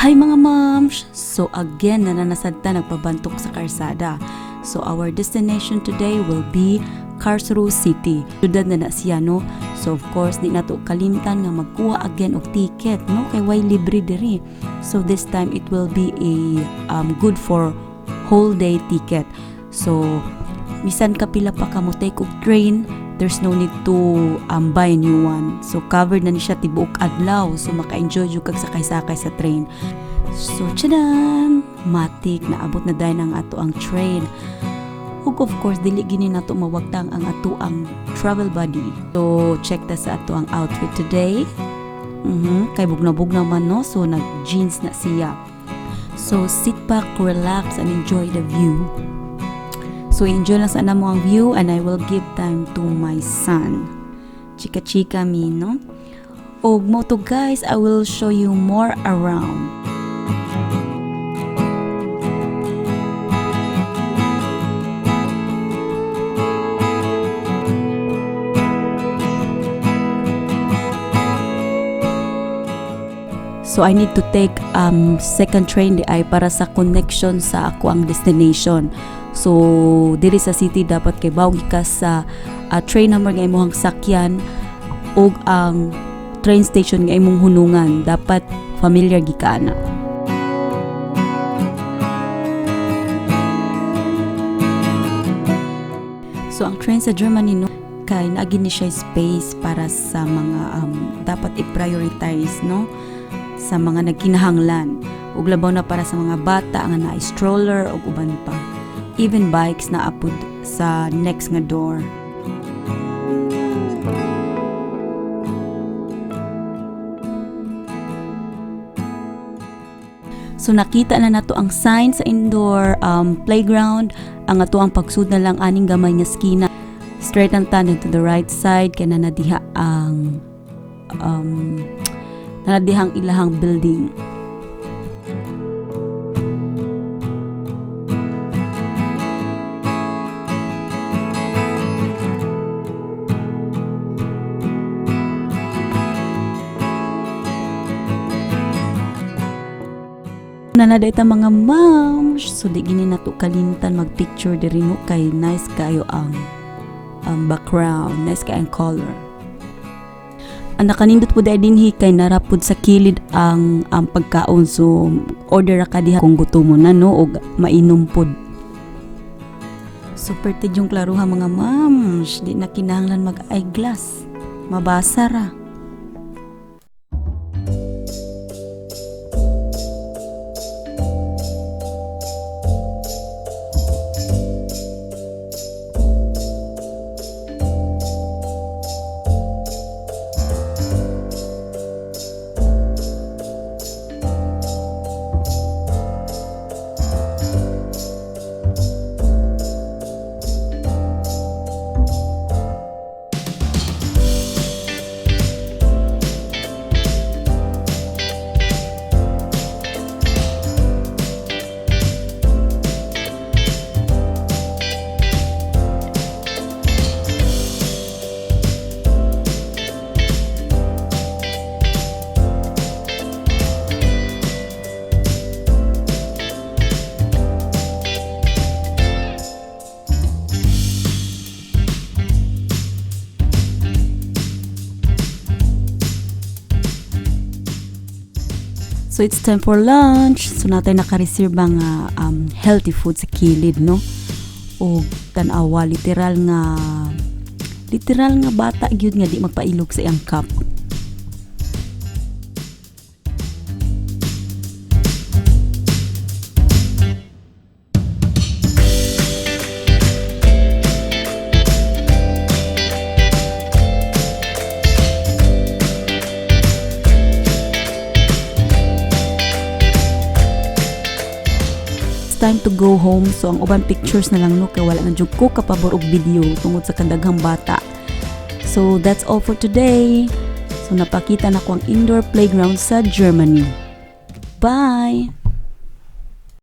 Hi mga mamsh! So again, nananasad ta nagpabantok sa karsada. So our destination today will be Karlsruhe City. Sudad na siya, no? So of course, di na to kalimtan nga magkuha again og ticket, no? Kay way libre diri. So this time it will be a good for whole day ticket. So bisan kapila pa ka mo take og train, there's no need to buy a new one. So covered na ni siya tibuok adlaw, so maka-enjoy jud kag sakay-sakay sa train. So tchadan, matik na abot na dahil ang ato ang train. Ug of course dili gini nato mawagtang ang ato ang travel buddy. So check ta sa ato ang outfit today. Kay bugna-bugna man, no, so nag jeans na siya. So sit back, relax and enjoy the view. So enjoy lang sana mo ang view and I will give time to my son. Chika-chika mi, no? Og mo to guys, I will show you more around. So I need to take second train di ay para sa connection sa ako ang destination. So diri sa city dapat kay bawgi ka sa train number nga imong sakyan ug ang train station nga imong hunungan dapat familiar gikana. So ang train sa Germany, no, kay naagi ni siya space para sa mga dapat i-prioritize, no, sa mga nagkinahanglan ug labaw na para sa mga bata nga na stroller ug uban pa. Even bikes na apud sa next nga door. So nakita na nato ang sign sa indoor playground. Ang ato ang pagsud na lang aning gamay nga skina. Straight ang tanan to the right side kay nanadiha ang nanadihang ilahang building. Nanada ita mga mamsh, so di gini nato kalimtan magpicture diri, no, kay nice kayo ang background, nice kayo ang color. Ang nakanindot po dahil dinhi kay narapod sa kilid ang pagkaon, so order ka diha kung gutom mo na, no, o mainom pod. Super tid yung klaruha mga mamsh, di na kinahanglan mag eyeglass, mabasa ra. So it's time for lunch. So natay naka-reserve nga healthy food sa kilid, no. O tan-awa literal nga bata gyud nga di magpailog sa iyang cup. Time to go home, so ang uban pictures na lang, no, kay wala na jud ko kapabor og video tungod sa kandaghang bata. So that's all for today. So napakita na ko ang indoor playground sa Germany. Bye.